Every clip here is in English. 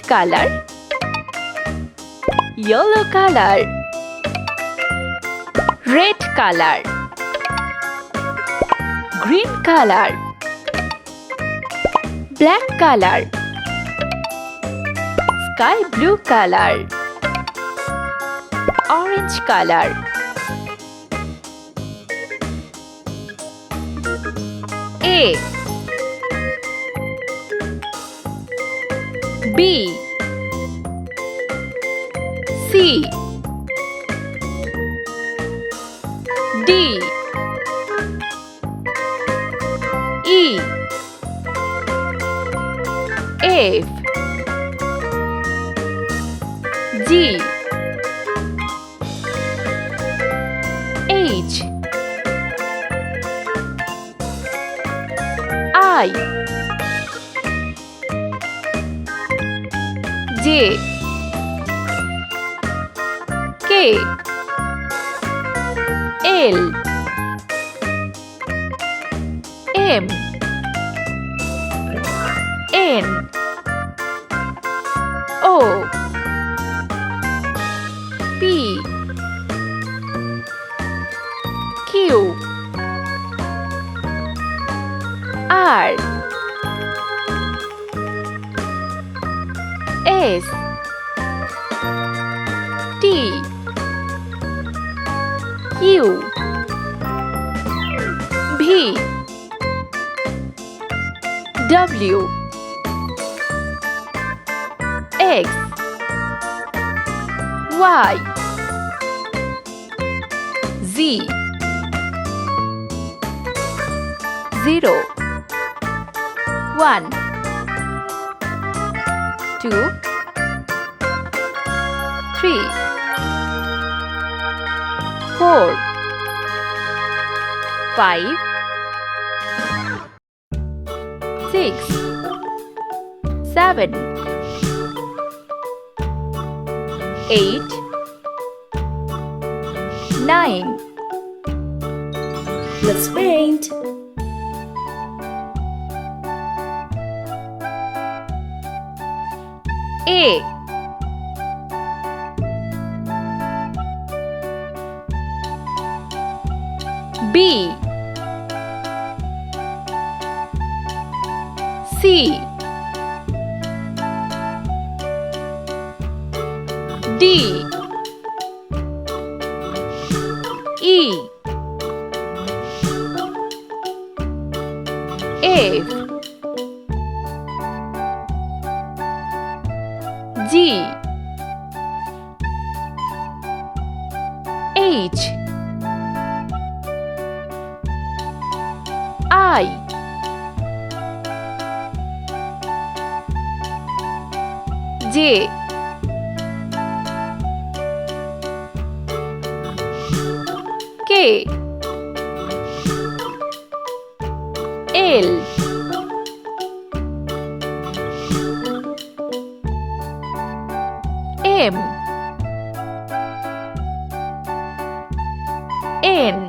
color, yellow color, red color, green color, black color, sky blue color, orange color. A, B, C, D, E, F, G, H, I, J, K, L, M, N, O, P, Q, R, S, T, U, V, W, X, Y, Z, 0, 1, 2, 3, 4, 5, 6, 7, 8, 9. Let's paint. A, B, C, D, E, F, G, H, I, J, K, L, M, N,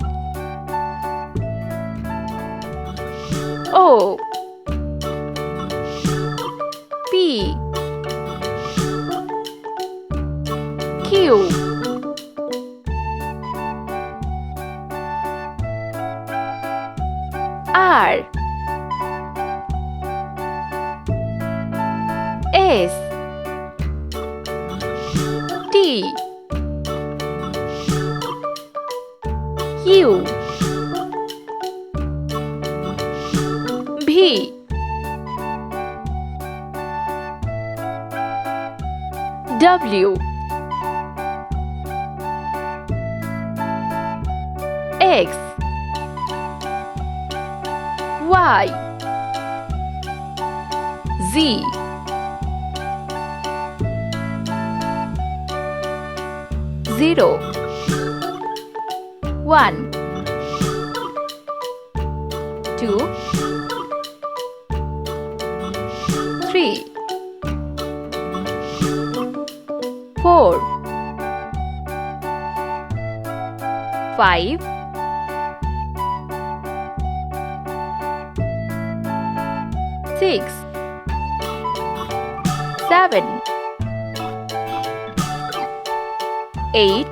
O, P, Q, R, S, T, U, V, W, X, Y, Z, 0, 1, 2, 3, 4, 5, 6, 7 8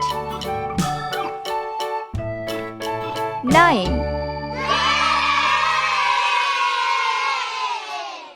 9